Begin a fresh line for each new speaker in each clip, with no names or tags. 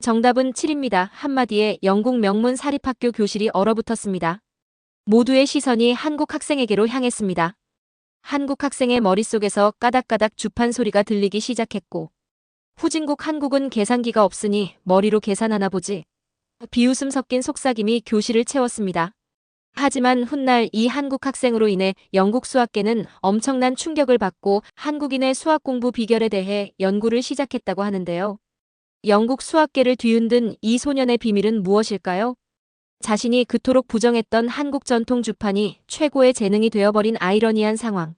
정답은 7입니다. 한마디에 영국 명문 사립학교 교실이 얼어붙었습니다. 모두의 시선이 한국 학생에게로 향했습니다. 한국 학생의 머릿속에서 까닥까닥 주판 소리가 들리기 시작했고, 후진국 한국은 계산기가 없으니 머리로 계산하나 보지. 비웃음 섞인 속삭임이 교실을 채웠습니다. 하지만 훗날 이 한국 학생으로 인해 영국 수학계는 엄청난 충격을 받고 한국인의 수학 공부 비결에 대해 연구를 시작했다고 하는데요. 영국 수학계를 뒤흔든 이 소년의 비밀은 무엇일까요? 자신이 그토록 부정했던 한국 전통 주판이 최고의 재능이 되어버린 아이러니한 상황.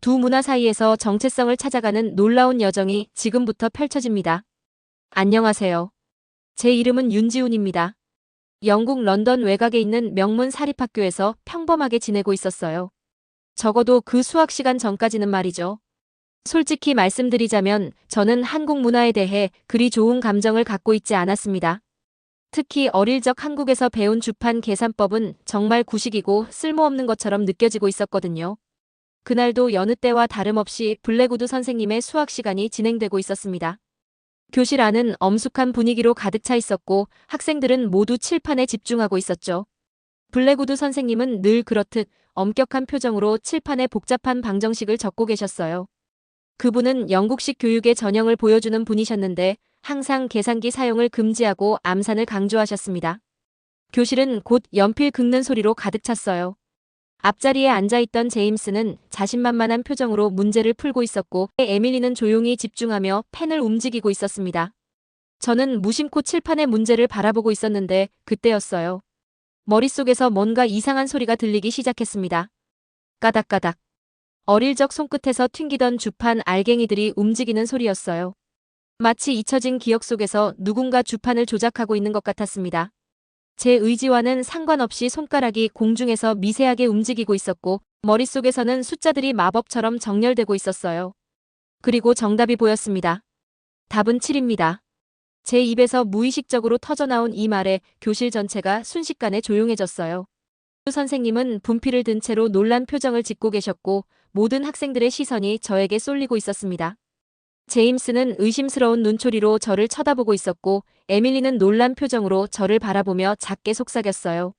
두 문화 사이에서 정체성을 찾아가는 놀라운 여정이 지금부터 펼쳐집니다. 안녕하세요. 제 이름은 윤지훈입니다. 영국 런던 외곽에 있는 명문 사립학교에서 평범하게 지내고 있었어요. 적어도 그 수학 시간 전까지는 말이죠. 솔직히 말씀드리자면 저는 한국 문화에 대해 그리 좋은 감정을 갖고 있지 않았습니다. 특히 어릴 적 한국에서 배운 주판 계산법은 정말 구식이고 쓸모없는 것처럼 느껴지고 있었거든요. 그날도 여느 때와 다름없이 블랙우드 선생님의 수학 시간이 진행되고 있었습니다. 교실 안은 엄숙한 분위기로 가득 차 있었고 학생들은 모두 칠판에 집중하고 있었죠. 블랙우드 선생님은 늘 그렇듯 엄격한 표정으로 칠판에 복잡한 방정식을 적고 계셨어요. 그분은 영국식 교육의 전형을 보여주는 분이셨는데 항상 계산기 사용을 금지하고 암산을 강조하셨습니다. 교실은 곧 연필 긁는 소리로 가득 찼어요. 앞자리에 앉아있던 제임스는 자신만만한 표정으로 문제를 풀고 있었고 에밀리는 조용히 집중하며 펜을 움직이고 있었습니다. 저는 무심코 칠판의 문제를 바라보고 있었는데 그때였어요. 머릿속에서 뭔가 이상한 소리가 들리기 시작했습니다. 까닥까닥. 어릴 적 손끝에서 튕기던 주판 알갱이들이 움직이는 소리였어요. 마치 잊혀진 기억 속에서 누군가 주판을 조작하고 있는 것 같았습니다. 제 의지와는 상관없이 손가락이 공중에서 미세하게 움직이고 있었고 머릿속에서는 숫자들이 마법처럼 정렬되고 있었어요. 그리고 정답이 보였습니다. 답은 7입니다. 제 입에서 무의식적으로 터져나온 이 말에 교실 전체가 순식간에 조용해졌어요. 선생님은 분필을 든 채로 놀란 표정을 짓고 계셨고 모든 학생들의 시선이 저에게 쏠리고 있었습니다. 제임스는 의심스러운 눈초리로 저를 쳐다보고 있었고 에밀리는 놀란 표정으로 저를 바라보며 작게 속삭였어요.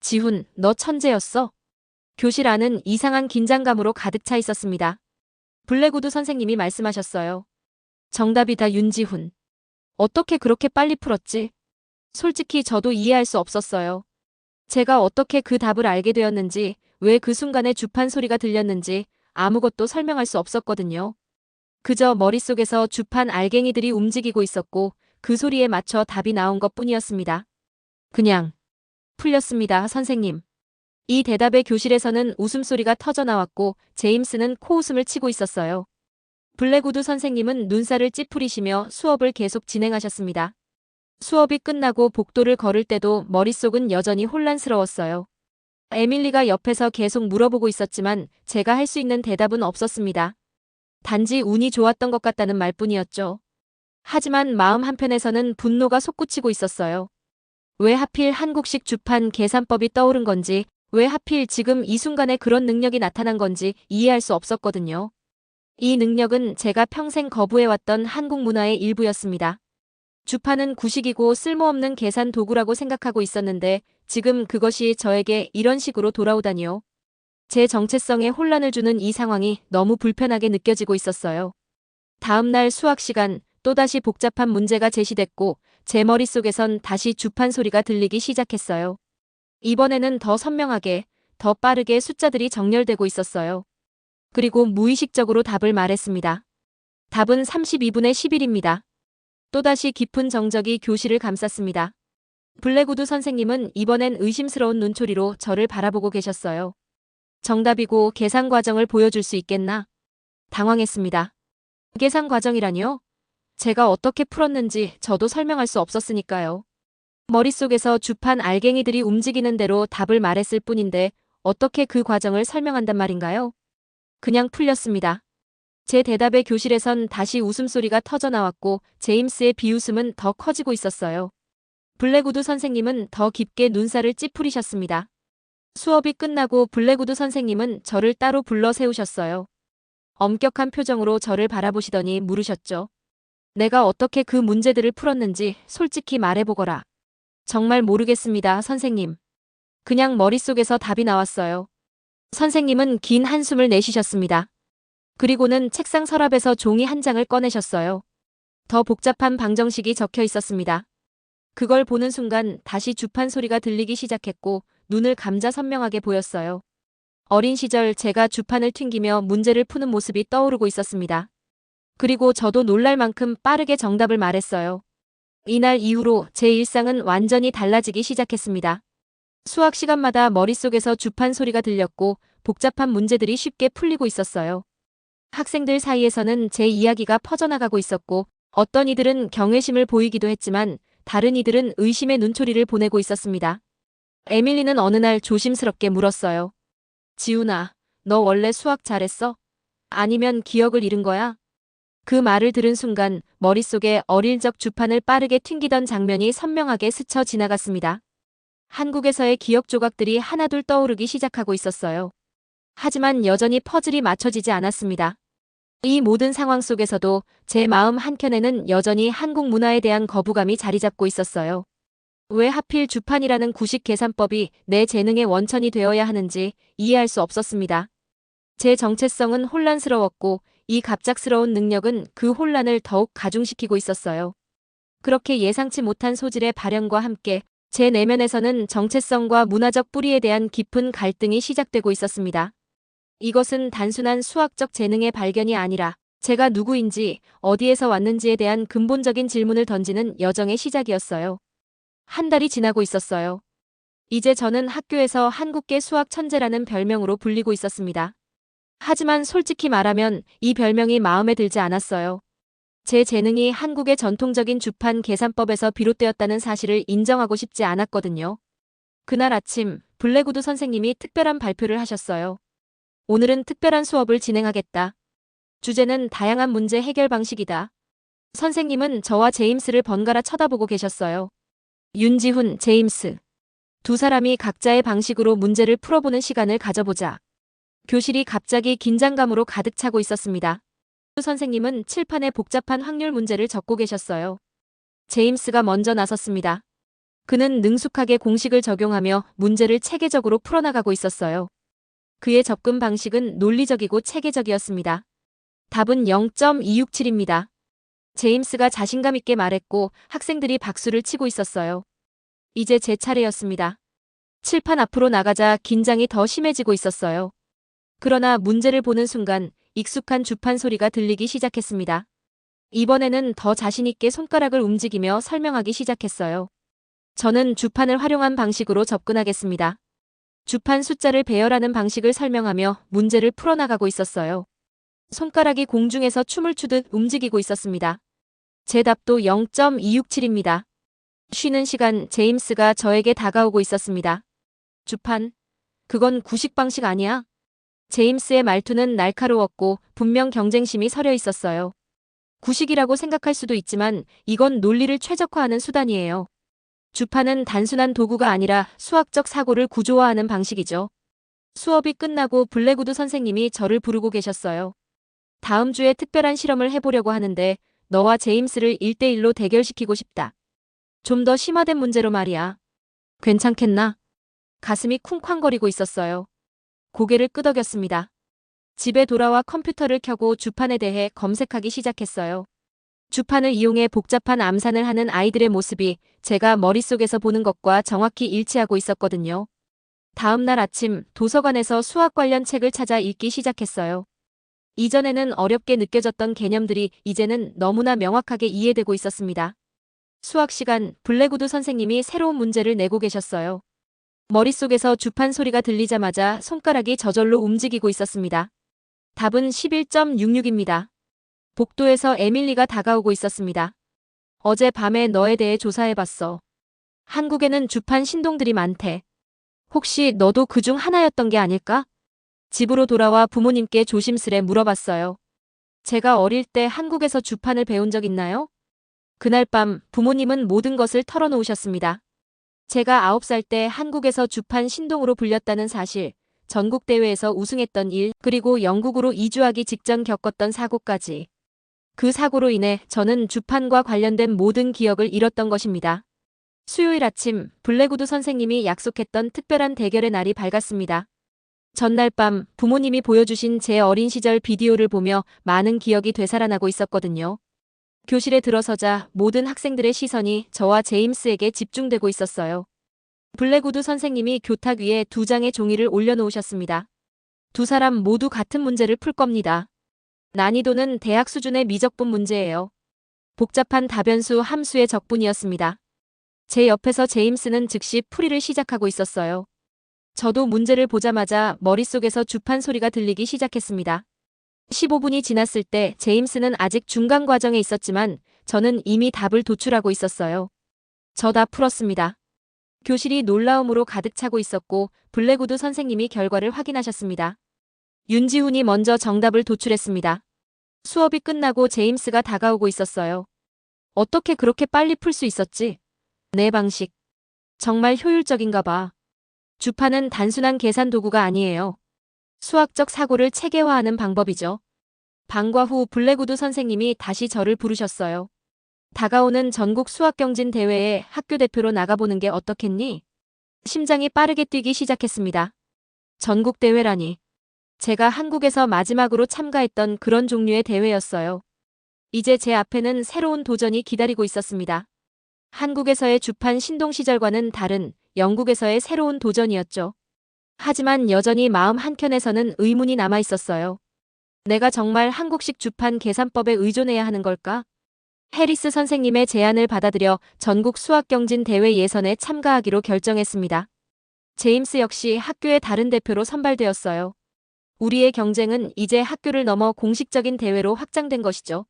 지훈, 너 천재였어. 교실 안은 이상한 긴장감으로 가득 차 있었습니다. 블랙우드 선생님이 말씀하셨어요. 정답이다, 윤지훈. 어떻게 그렇게 빨리 풀었지? 솔직히 저도 이해할 수 없었어요. 제가 어떻게 그 답을 알게 되었는지, 왜 그 순간에 주판 소리가 들렸는지 아무것도 설명할 수 없었거든요. 그저 머릿속에서 주판 알갱이들이 움직이고 있었고 그 소리에 맞춰 답이 나온 것뿐이었습니다. 그냥 풀렸습니다, 선생님. 이 대답에 교실에서는 웃음소리가 터져나왔고 제임스는 코웃음을 치고 있었어요. 블랙우드 선생님은 눈살을 찌푸리시며 수업을 계속 진행하셨습니다. 수업이 끝나고 복도를 걸을 때도 머릿속은 여전히 혼란스러웠어요. 에밀리가 옆에서 계속 물어보고 있었지만 제가 할 수 있는 대답은 없었습니다. 단지 운이 좋았던 것 같다는 말뿐이었죠. 하지만 마음 한편에서는 분노가 솟구치고 있었어요. 왜 하필 한국식 주판 계산법이 떠오른 건지, 왜 하필 지금 이 순간에 그런 능력이 나타난 건지 이해할 수 없었거든요. 이 능력은 제가 평생 거부해왔던 한국 문화의 일부였습니다. 주판은 구식이고 쓸모없는 계산 도구라고 생각하고 있었는데 지금 그것이 저에게 이런 식으로 돌아오다니요. 제 정체성에 혼란을 주는 이 상황이 너무 불편하게 느껴지고 있었어요. 다음 날 수학 시간, 또다시 복잡한 문제가 제시됐고 제 머릿속에선 다시 주판 소리가 들리기 시작했어요. 이번에는 더 선명하게, 더 빠르게 숫자들이 정렬되고 있었어요. 그리고 무의식적으로 답을 말했습니다. 답은 32분의 11입니다. 또다시 깊은 정적이 교실을 감쌌습니다. 블랙우드 선생님은 이번엔 의심스러운 눈초리로 저를 바라보고 계셨어요. 정답이고 계산 과정을 보여줄 수 있겠나? 당황했습니다. 계산 과정이라니요? 제가 어떻게 풀었는지 저도 설명할 수 없었으니까요. 머릿속에서 주판 알갱이들이 움직이는 대로 답을 말했을 뿐인데 어떻게 그 과정을 설명한단 말인가요? 그냥 풀렸습니다. 제 대답에 교실에선 다시 웃음소리가 터져나왔고 제임스의 비웃음은 더 커지고 있었어요. 블랙우드 선생님은 더 깊게 눈살을 찌푸리셨습니다. 수업이 끝나고 블랙우드 선생님은 저를 따로 불러 세우셨어요. 엄격한 표정으로 저를 바라보시더니 물으셨죠. 내가 어떻게 그 문제들을 풀었는지 솔직히 말해보거라. 정말 모르겠습니다, 선생님. 그냥 머릿속에서 답이 나왔어요. 선생님은 긴 한숨을 내쉬셨습니다. 그리고는 책상 서랍에서 종이 한 장을 꺼내셨어요. 더 복잡한 방정식이 적혀 있었습니다. 그걸 보는 순간 다시 주판 소리가 들리기 시작했고 눈을 감자 선명하게 보였어요. 어린 시절 제가 주판을 튕기며 문제를 푸는 모습이 떠오르고 있었습니다. 그리고 저도 놀랄 만큼 빠르게 정답을 말했어요. 이날 이후로 제 일상은 완전히 달라지기 시작했습니다. 수학 시간마다 머릿속에서 주판 소리가 들렸고 복잡한 문제들이 쉽게 풀리고 있었어요. 학생들 사이에서는 제 이야기가 퍼져나가고 있었고 어떤 이들은 경외심을 보이기도 했지만 다른 이들은 의심의 눈초리를 보내고 있었습니다. 에밀리는 어느 날 조심스럽게 물었어요. 지훈아, 너 원래 수학 잘했어? 아니면 기억을 잃은 거야? 그 말을 들은 순간 머릿속에 어릴 적 주판을 빠르게 튕기던 장면이 선명하게 스쳐 지나갔습니다. 한국에서의 기억 조각들이 하나둘 떠오르기 시작하고 있었어요. 하지만 여전히 퍼즐이 맞춰지지 않았습니다. 이 모든 상황 속에서도 제 마음 한켠에는 여전히 한국 문화에 대한 거부감이 자리 잡고 있었어요. 왜 하필 주판이라는 구식 계산법이 내 재능의 원천이 되어야 하는지 이해할 수 없었습니다. 제 정체성은 혼란스러웠고 이 갑작스러운 능력은 그 혼란을 더욱 가중시키고 있었어요. 그렇게 예상치 못한 소질의 발현과 함께 제 내면에서는 정체성과 문화적 뿌리에 대한 깊은 갈등이 시작되고 있었습니다. 이것은 단순한 수학적 재능의 발견이 아니라 제가 누구인지 어디에서 왔는지에 대한 근본적인 질문을 던지는 여정의 시작이었어요. 한 달이 지나고 있었어요. 이제 저는 학교에서 한국계 수학 천재라는 별명으로 불리고 있었습니다. 하지만 솔직히 말하면 이 별명이 마음에 들지 않았어요. 제 재능이 한국의 전통적인 주판 계산법에서 비롯되었다는 사실을 인정하고 싶지 않았거든요. 그날 아침 블랙우드 선생님이 특별한 발표를 하셨어요. 오늘은 특별한 수업을 진행하겠다. 주제는 다양한 문제 해결 방식이다. 선생님은 저와 제임스를 번갈아 쳐다보고 계셨어요. 윤지훈, 제임스. 두 사람이 각자의 방식으로 문제를 풀어보는 시간을 가져보자. 교실이 갑자기 긴장감으로 가득 차고 있었습니다. 선생님은 칠판에 복잡한 확률 문제를 적고 계셨어요. 제임스가 먼저 나섰습니다. 그는 능숙하게 공식을 적용하며 문제를 체계적으로 풀어나가고 있었어요. 그의 접근 방식은 논리적이고 체계적이었습니다. 답은 0.267입니다. 제임스가 자신감 있게 말했고 학생들이 박수를 치고 있었어요. 이제 제 차례였습니다. 칠판 앞으로 나가자 긴장이 더 심해지고 있었어요. 그러나 문제를 보는 순간 익숙한 주판 소리가 들리기 시작했습니다. 이번에는 더 자신 있게 손가락을 움직이며 설명하기 시작했어요. 저는 주판을 활용한 방식으로 접근하겠습니다. 주판 숫자를 배열하는 방식을 설명하며 문제를 풀어나가고 있었어요. 손가락이 공중에서 춤을 추듯 움직이고 있었습니다. 제 답도 0.267입니다. 쉬는 시간 제임스가 저에게 다가오고 있었습니다. 주판? 그건 구식 방식 아니야? 제임스의 말투는 날카로웠고 분명 경쟁심이 서려 있었어요. 구식이라고 생각할 수도 있지만 이건 논리를 최적화하는 수단이에요. 주판은 단순한 도구가 아니라 수학적 사고를 구조화하는 방식이죠. 수업이 끝나고 블랙우드 선생님이 저를 부르고 계셨어요. 다음 주에 특별한 실험을 해보려고 하는데 너와 제임스를 1대1로 대결시키고 싶다. 좀 더 심화된 문제로 말이야. 괜찮겠나? 가슴이 쿵쾅거리고 있었어요. 고개를 끄덕였습니다. 집에 돌아와 컴퓨터를 켜고 주판에 대해 검색하기 시작했어요. 주판을 이용해 복잡한 암산을 하는 아이들의 모습이 제가 머릿속에서 보는 것과 정확히 일치하고 있었거든요. 다음 날 아침 도서관에서 수학 관련 책을 찾아 읽기 시작했어요. 이전에는 어렵게 느껴졌던 개념들이 이제는 너무나 명확하게 이해되고 있었습니다. 수학 시간 블랙우드 선생님이 새로운 문제를 내고 계셨어요. 머릿속에서 주판 소리가 들리자마자 손가락이 저절로 움직이고 있었습니다. 답은 11.66입니다. 복도에서 에밀리가 다가오고 있었습니다. 어제 밤에 너에 대해 조사해봤어. 한국에는 주판 신동들이 많대. 혹시 너도 그중 하나였던 게 아닐까? 집으로 돌아와 부모님께 조심스레 물어봤어요. 제가 어릴 때 한국에서 주판을 배운 적 있나요? 그날 밤 부모님은 모든 것을 털어놓으셨습니다. 제가 9살 때 한국에서 주판 신동으로 불렸다는 사실, 전국대회에서 우승했던 일, 그리고 영국으로 이주하기 직전 겪었던 사고까지. 그 사고로 인해 저는 주판과 관련된 모든 기억을 잃었던 것입니다. 수요일 아침 블랙우드 선생님이 약속했던 특별한 대결의 날이 밝았습니다. 전날 밤 부모님이 보여주신 제 어린 시절 비디오를 보며 많은 기억이 되살아나고 있었거든요. 교실에 들어서자 모든 학생들의 시선이 저와 제임스에게 집중되고 있었어요. 블랙우드 선생님이 교탁 위에 두 장의 종이를 올려놓으셨습니다. 두 사람 모두 같은 문제를 풀 겁니다. 난이도는 대학 수준의 미적분 문제예요. 복잡한 다변수 함수의 적분이었습니다. 제 옆에서 제임스는 즉시 풀이를 시작하고 있었어요. 저도 문제를 보자마자 머릿속에서 주판 소리가 들리기 시작했습니다. 15분이 지났을 때 제임스는 아직 중간 과정에 있었지만 저는 이미 답을 도출하고 있었어요. 저 다 풀었습니다. 교실이 놀라움으로 가득 차고 있었고 블랙우드 선생님이 결과를 확인하셨습니다. 윤지훈이 먼저 정답을 도출했습니다. 수업이 끝나고 제임스가 다가오고 있었어요. 어떻게 그렇게 빨리 풀 수 있었지? 내 방식. 정말 효율적인가 봐. 주판은 단순한 계산 도구가 아니에요. 수학적 사고를 체계화하는 방법이죠. 방과 후 블랙우드 선생님이 다시 저를 부르셨어요. 다가오는 전국 수학경진 대회에 학교 대표로 나가보는 게 어떻겠니? 심장이 빠르게 뛰기 시작했습니다. 전국 대회라니. 제가 한국에서 마지막으로 참가했던 그런 종류의 대회였어요. 이제 제 앞에는 새로운 도전이 기다리고 있었습니다. 한국에서의 주판 신동 시절과는 다른 영국에서의 새로운 도전이었죠. 하지만 여전히 마음 한켠에서는 의문이 남아 있었어요. 내가 정말 한국식 주판 계산법에 의존해야 하는 걸까? 해리스 선생님의 제안을 받아들여 전국 수학경진 대회 예선에 참가하기로 결정했습니다. 제임스 역시 학교의 다른 대표로 선발되었어요. 우리의 경쟁은 이제 학교를 넘어 공식적인 대회로 확장된 것이죠.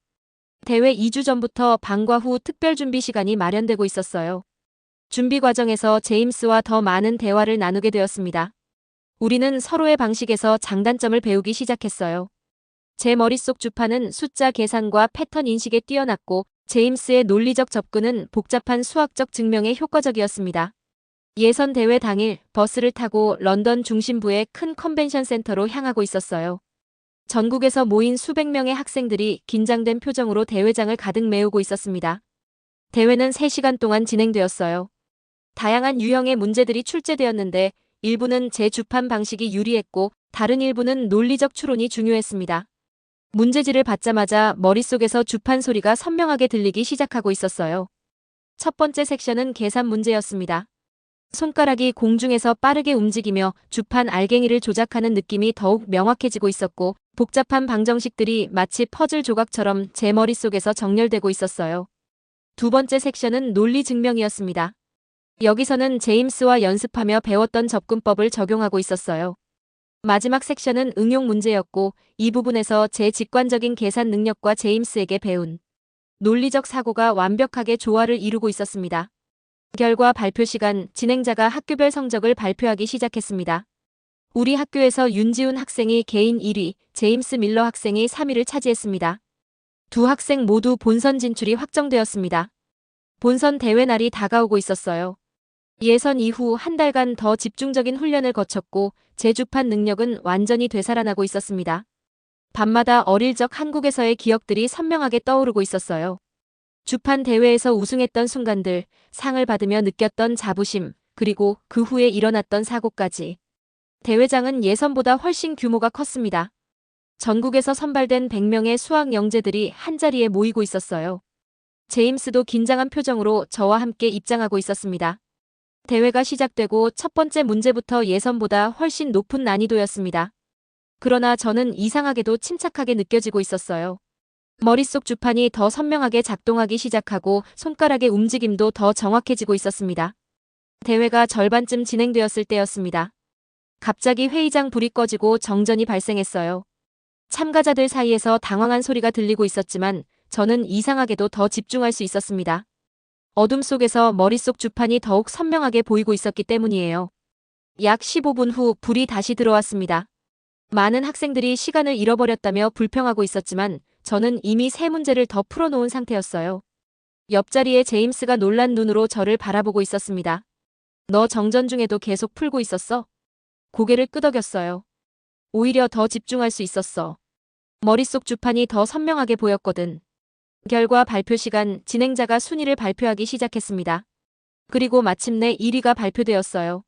대회 2주 전부터 방과 후 특별 준비 시간이 마련되고 있었어요. 준비 과정에서 제임스와 더 많은 대화를 나누게 되었습니다. 우리는 서로의 방식에서 장단점을 배우기 시작했어요. 제 머릿속 주판은 숫자 계산과 패턴 인식에 뛰어났고 제임스의 논리적 접근은 복잡한 수학적 증명에 효과적이었습니다. 예선 대회 당일 버스를 타고 런던 중심부의 큰 컨벤션 센터로 향하고 있었어요. 전국에서 모인 수백 명의 학생들이 긴장된 표정으로 대회장을 가득 메우고 있었습니다. 대회는 3시간 동안 진행되었어요. 다양한 유형의 문제들이 출제되었는데 일부는 제 주판 방식이 유리했고 다른 일부는 논리적 추론이 중요했습니다. 문제지를 받자마자 머릿속에서 주판 소리가 선명하게 들리기 시작하고 있었어요. 첫 번째 섹션은 계산 문제였습니다. 손가락이 공중에서 빠르게 움직이며 주판 알갱이를 조작하는 느낌이 더욱 명확해지고 있었고 복잡한 방정식들이 마치 퍼즐 조각처럼 제 머릿속에서 정렬되고 있었어요. 두 번째 섹션은 논리 증명이었습니다. 여기서는 제임스와 연습하며 배웠던 접근법을 적용하고 있었어요. 마지막 섹션은 응용 문제였고 이 부분에서 제 직관적인 계산 능력과 제임스에게 배운 논리적 사고가 완벽하게 조화를 이루고 있었습니다. 결과 발표 시간, 진행자가 학교별 성적을 발표하기 시작했습니다. 우리 학교에서 윤지훈 학생이 개인 1위, 제임스 밀러 학생이 3위를 차지했습니다. 두 학생 모두 본선 진출이 확정되었습니다. 본선 대회 날이 다가오고 있었어요. 예선 이후 한 달간 더 집중적인 훈련을 거쳤고 제 주판 능력은 완전히 되살아나고 있었습니다. 밤마다 어릴 적 한국에서의 기억들이 선명하게 떠오르고 있었어요. 주판 대회에서 우승했던 순간들, 상을 받으며 느꼈던 자부심, 그리고 그 후에 일어났던 사고까지. 대회장은 예선보다 훨씬 규모가 컸습니다. 전국에서 선발된 100명의 수학 영재들이 한자리에 모이고 있었어요. 제임스도 긴장한 표정으로 저와 함께 입장하고 있었습니다. 대회가 시작되고 첫 번째 문제부터 예선보다 훨씬 높은 난이도였습니다. 그러나 저는 이상하게도 침착하게 느껴지고 있었어요. 머릿속 주판이 더 선명하게 작동하기 시작하고 손가락의 움직임도 더 정확해지고 있었습니다. 대회가 절반쯤 진행되었을 때였습니다. 갑자기 회의장 불이 꺼지고 정전이 발생했어요. 참가자들 사이에서 당황한 소리가 들리고 있었지만 저는 이상하게도 더 집중할 수 있었습니다. 어둠 속에서 머릿속 주판이 더욱 선명하게 보이고 있었기 때문이에요. 약 15분 후 불이 다시 들어왔습니다. 많은 학생들이 시간을 잃어버렸다며 불평하고 있었지만 저는 이미 세 문제를 더 풀어놓은 상태였어요. 옆자리에 제임스가 놀란 눈으로 저를 바라보고 있었습니다. 너 정전 중에도 계속 풀고 있었어? 고개를 끄덕였어요. 오히려 더 집중할 수 있었어. 머릿속 주판이 더 선명하게 보였거든. 결과 발표 시간 진행자가 순위를 발표하기 시작했습니다. 그리고 마침내 1위가 발표되었어요.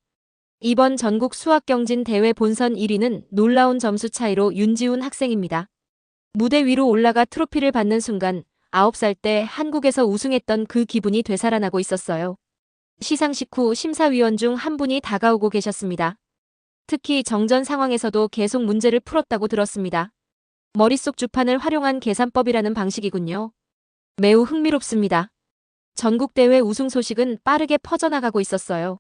이번 전국 수학경진 대회 본선 1위는 놀라운 점수 차이로 윤지훈 학생입니다. 무대 위로 올라가 트로피를 받는 순간 9살 때 한국에서 우승했던 그 기분이 되살아나고 있었어요. 시상식 후 심사위원 중 한 분이 다가오고 계셨습니다. 특히 정전 상황에서도 계속 문제를 풀었다고 들었습니다. 머릿속 주판을 활용한 계산법이라는 방식이군요. 매우 흥미롭습니다. 전국대회 우승 소식은 빠르게 퍼져나가고 있었어요.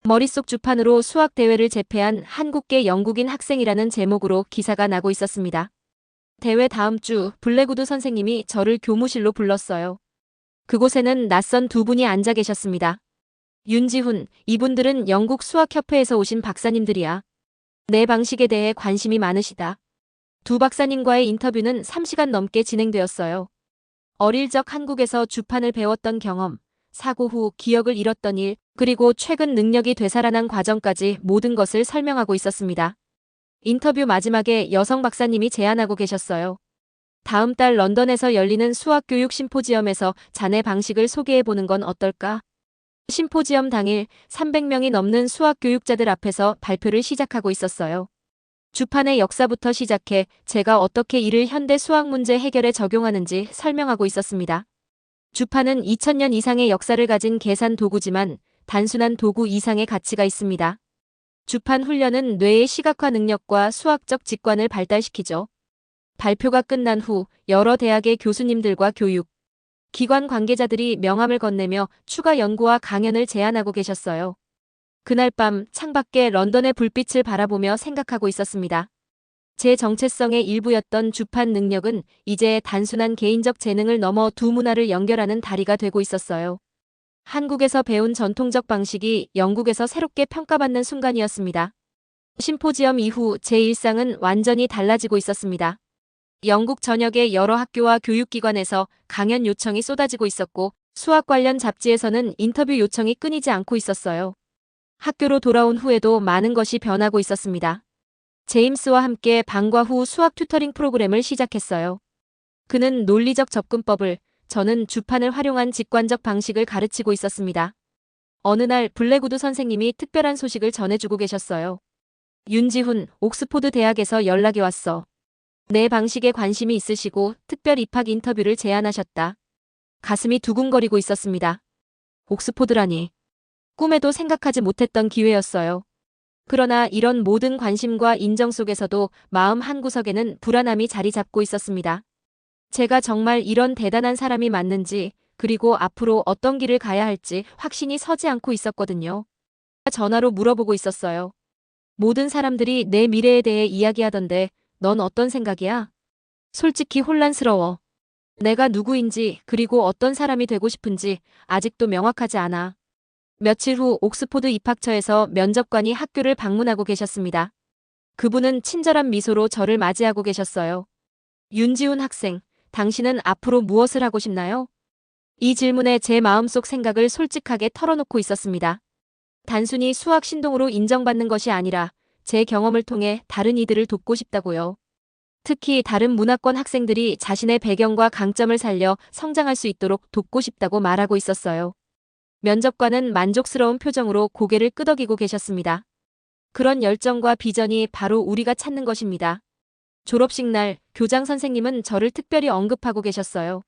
머릿속 주판으로 수학대회를 제패한 한국계 영국인 학생이라는 제목으로 기사가 나고 있었습니다. 대회 다음 주 블랙우드 선생님이 저를 교무실로 불렀어요. 그곳에는 낯선 두 분이 앉아 계셨습니다. 윤지훈, 이분들은 영국 수학협회에서 오신 박사님들이야. 내 방식에 대해 관심이 많으시다. 두 박사님과의 인터뷰는 3시간 넘게 진행되었어요. 어릴 적 한국에서 주판을 배웠던 경험, 사고 후 기억을 잃었던 일, 그리고 최근 능력이 되살아난 과정까지 모든 것을 설명하고 있었습니다. 인터뷰 마지막에 여성 박사님이 제안하고 계셨어요. 다음 달 런던에서 열리는 수학교육 심포지엄에서 자네 방식을 소개해보는 건 어떨까? 심포지엄 당일 300명이 넘는 수학교육자들 앞에서 발표를 시작하고 있었어요. 주판의 역사부터 시작해 제가 어떻게 이를 현대 수학 문제 해결에 적용하는지 설명하고 있었습니다. 주판은 2000년 이상의 역사를 가진 계산 도구지만 단순한 도구 이상의 가치가 있습니다. 주판 훈련은 뇌의 시각화 능력과 수학적 직관을 발달시키죠. 발표가 끝난 후 여러 대학의 교수님들과 교육, 기관 관계자들이 명함을 건네며 추가 연구와 강연을 제안하고 계셨어요. 그날 밤 창밖에 런던의 불빛을 바라보며 생각하고 있었습니다. 제 정체성의 일부였던 주판 능력은 이제 단순한 개인적 재능을 넘어 두 문화를 연결하는 다리가 되고 있었어요. 한국에서 배운 전통적 방식이 영국에서 새롭게 평가받는 순간이었습니다. 심포지엄 이후 제 일상은 완전히 달라지고 있었습니다. 영국 전역의 여러 학교와 교육기관에서 강연 요청이 쏟아지고 있었고 수학 관련 잡지에서는 인터뷰 요청이 끊이지 않고 있었어요. 학교로 돌아온 후에도 많은 것이 변하고 있었습니다. 제임스와 함께 방과 후 수학 튜터링 프로그램을 시작했어요. 그는 논리적 접근법을, 저는 주판을 활용한 직관적 방식을 가르치고 있었습니다. 어느 날 블랙우드 선생님이 특별한 소식을 전해주고 계셨어요. 윤지훈, 옥스포드 대학에서 연락이 왔어. 내 방식에 관심이 있으시고 특별 입학 인터뷰를 제안하셨다. 가슴이 두근거리고 있었습니다. 옥스포드라니. 꿈에도 생각하지 못했던 기회였어요. 그러나 이런 모든 관심과 인정 속에서도 마음 한구석에는 불안함이 자리 잡고 있었습니다. 제가 정말 이런 대단한 사람이 맞는지, 그리고 앞으로 어떤 길을 가야 할지 확신이 서지 않고 있었거든요. 전화로 물어보고 있었어요. 모든 사람들이 내 미래에 대해 이야기하던데 넌 어떤 생각이야? 솔직히 혼란스러워. 내가 누구인지 그리고 어떤 사람이 되고 싶은지 아직도 명확하지 않아. 며칠 후 옥스포드 입학처에서 면접관이 학교를 방문하고 계셨습니다. 그분은 친절한 미소로 저를 맞이하고 계셨어요. 윤지훈 학생, 당신은 앞으로 무엇을 하고 싶나요? 이 질문에 제 마음속 생각을 솔직하게 털어놓고 있었습니다. 단순히 수학 신동으로 인정받는 것이 아니라 제 경험을 통해 다른 이들을 돕고 싶다고요. 특히 다른 문화권 학생들이 자신의 배경과 강점을 살려 성장할 수 있도록 돕고 싶다고 말하고 있었어요. 면접관은 만족스러운 표정으로 고개를 끄덕이고 계셨습니다. 그런 열정과 비전이 바로 우리가 찾는 것입니다. 졸업식 날 교장 선생님은 저를 특별히 언급하고 계셨어요.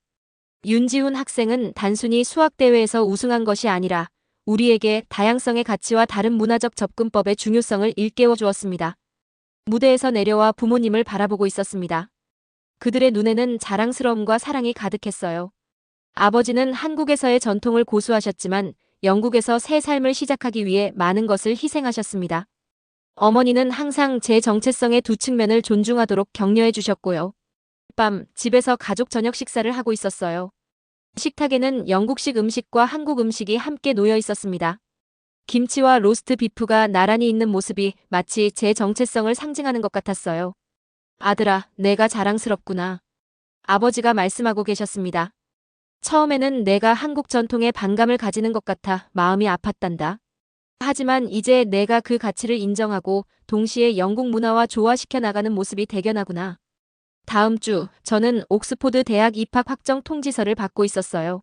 윤지훈 학생은 단순히 수학대회에서 우승한 것이 아니라 우리에게 다양성의 가치와 다른 문화적 접근법의 중요성을 일깨워 주었습니다. 무대에서 내려와 부모님을 바라보고 있었습니다. 그들의 눈에는 자랑스러움과 사랑이 가득했어요. 아버지는 한국에서의 전통을 고수하셨지만 영국에서 새 삶을 시작하기 위해 많은 것을 희생하셨습니다. 어머니는 항상 제 정체성의 두 측면을 존중하도록 격려해 주셨고요. 밤 집에서 가족 저녁 식사를 하고 있었어요. 식탁에는 영국식 음식과 한국 음식이 함께 놓여 있었습니다. 김치와 로스트 비프가 나란히 있는 모습이 마치 제 정체성을 상징하는 것 같았어요. 아들아, 내가 자랑스럽구나. 아버지가 말씀하고 계셨습니다. 처음에는 내가 한국 전통에 반감을 가지는 것 같아 마음이 아팠단다. 하지만 이제 내가 그 가치를 인정하고 동시에 영국 문화와 조화시켜 나가는 모습이 대견하구나. 다음 주 저는 옥스포드 대학 입학 확정 통지서를 받고 있었어요.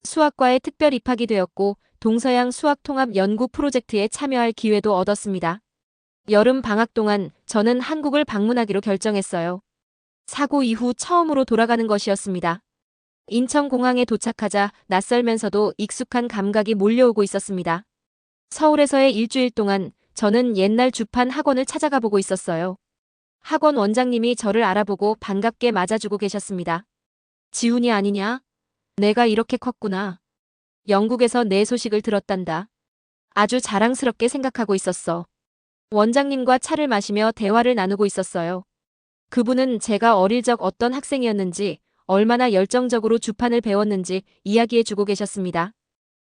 수학과에 특별 입학이 되었고 동서양 수학 통합 연구 프로젝트에 참여할 기회도 얻었습니다. 여름 방학 동안 저는 한국을 방문하기로 결정했어요. 사고 이후 처음으로 돌아가는 것이었습니다. 인천공항에 도착하자 낯설면서도 익숙한 감각이 몰려오고 있었습니다. 서울에서의 일주일 동안 저는 옛날 주판 학원을 찾아가 보고 있었어요. 학원 원장님이 저를 알아보고 반갑게 맞아주고 계셨습니다. 지훈이 아니냐? 내가 이렇게 컸구나. 영국에서 내 소식을 들었단다. 아주 자랑스럽게 생각하고 있었어. 원장님과 차를 마시며 대화를 나누고 있었어요. 그분은 제가 어릴 적 어떤 학생이었는지, 얼마나 열정적으로 주판을 배웠는지 이야기해주고 계셨습니다.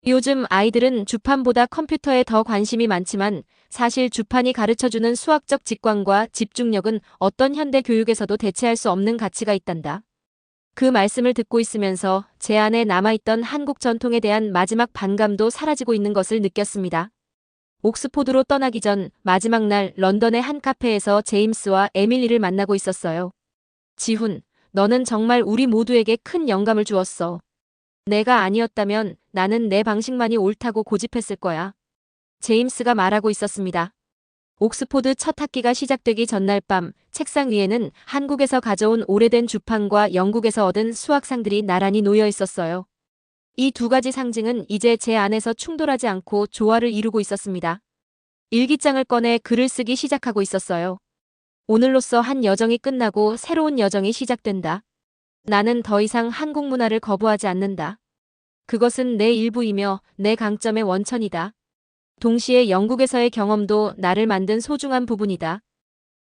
요즘 아이들은 주판보다 컴퓨터에 더 관심이 많지만 사실 주판이 가르쳐주는 수학적 직관과 집중력은 어떤 현대 교육에서도 대체할 수 없는 가치가 있단다. 그 말씀을 듣고 있으면서 제 안에 남아있던 한국 전통에 대한 마지막 반감도 사라지고 있는 것을 느꼈습니다. 옥스포드로 떠나기 전 마지막 날 런던의 한 카페에서 제임스와 에밀리를 만나고 있었어요. 지훈, 너는 정말 우리 모두에게 큰 영감을 주었어. 내가 아니었다면 나는 내 방식만이 옳다고 고집했을 거야. 제임스가 말하고 있었습니다. 옥스포드 첫 학기가 시작되기 전날 밤 책상 위에는 한국에서 가져온 오래된 주판과 영국에서 얻은 수학상들이 나란히 놓여 있었어요. 이 두 가지 상징은 이제 제 안에서 충돌하지 않고 조화를 이루고 있었습니다. 일기장을 꺼내 글을 쓰기 시작하고 있었어요. 오늘로써 한 여정이 끝나고 새로운 여정이 시작된다. 나는 더 이상 한국 문화를 거부하지 않는다. 그것은 내 일부이며 내 강점의 원천이다. 동시에 영국에서의 경험도 나를 만든 소중한 부분이다.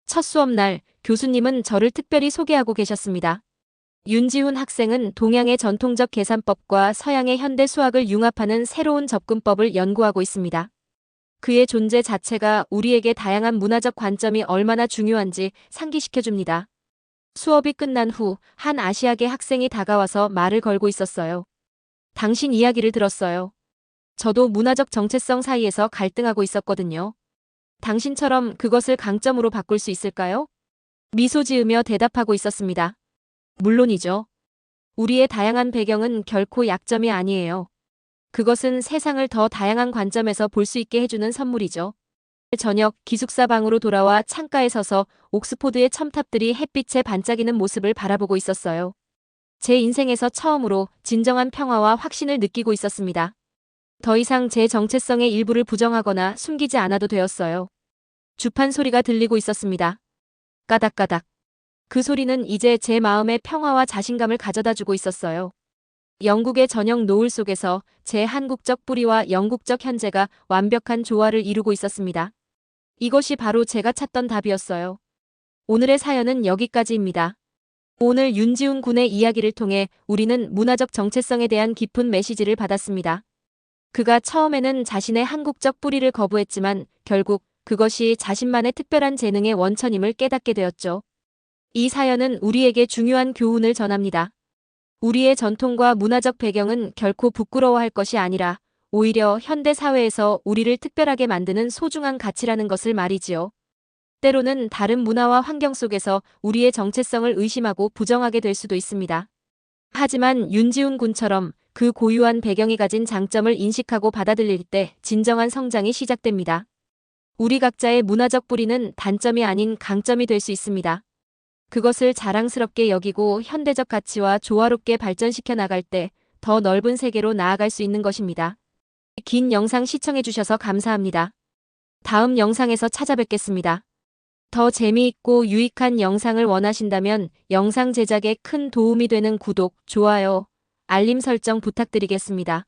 첫 수업날 교수님은 저를 특별히 소개하고 계셨습니다. 윤지훈 학생은 동양의 전통적 계산법과 서양의 현대 수학을 융합하는 새로운 접근법을 연구하고 있습니다. 그의 존재 자체가 우리에게 다양한 문화적 관점이 얼마나 중요한지 상기시켜줍니다. 수업이 끝난 후 한 아시아계 학생이 다가와서 말을 걸고 있었어요. 당신 이야기를 들었어요. 저도 문화적 정체성 사이에서 갈등하고 있었거든요. 당신처럼 그것을 강점으로 바꿀 수 있을까요? 미소 지으며 대답하고 있었습니다. 물론이죠. 우리의 다양한 배경은 결코 약점이 아니에요. 그것은 세상을 더 다양한 관점에서 볼 수 있게 해주는 선물이죠. 저녁 기숙사 방으로 돌아와 창가에 서서 옥스포드의 첨탑들이 햇빛에 반짝이는 모습을 바라보고 있었어요. 제 인생에서 처음으로 진정한 평화와 확신을 느끼고 있었습니다. 더 이상 제 정체성의 일부를 부정하거나 숨기지 않아도 되었어요. 주판 소리가 들리고 있었습니다. 까닥까닥. 그 소리는 이제 제 마음에 평화와 자신감을 가져다 주고 있었어요. 영국의 저녁 노을 속에서 제 한국적 뿌리와 영국적 현재가 완벽한 조화를 이루고 있었습니다. 이것이 바로 제가 찾던 답이었어요. 오늘의 사연은 여기까지입니다. 오늘 윤지훈 군의 이야기를 통해 우리는 문화적 정체성에 대한 깊은 메시지를 받았습니다. 그가 처음에는 자신의 한국적 뿌리를 거부했지만 결국 그것이 자신만의 특별한 재능의 원천임을 깨닫게 되었죠. 이 사연은 우리에게 중요한 교훈을 전합니다. 우리의 전통과 문화적 배경은 결코 부끄러워할 것이 아니라 오히려 현대 사회에서 우리를 특별하게 만드는 소중한 가치라는 것을 말이지요. 때로는 다른 문화와 환경 속에서 우리의 정체성을 의심하고 부정하게 될 수도 있습니다. 하지만 윤지훈 군처럼 그 고유한 배경이 가진 장점을 인식하고 받아들일 때 진정한 성장이 시작됩니다. 우리 각자의 문화적 뿌리는 단점이 아닌 강점이 될 수 있습니다. 그것을 자랑스럽게 여기고 현대적 가치와 조화롭게 발전시켜 나갈 때 더 넓은 세계로 나아갈 수 있는 것입니다. 긴 영상 시청해주셔서 감사합니다. 다음 영상에서 찾아뵙겠습니다. 더 재미있고 유익한 영상을 원하신다면 영상 제작에 큰 도움이 되는 구독, 좋아요, 알림 설정 부탁드리겠습니다.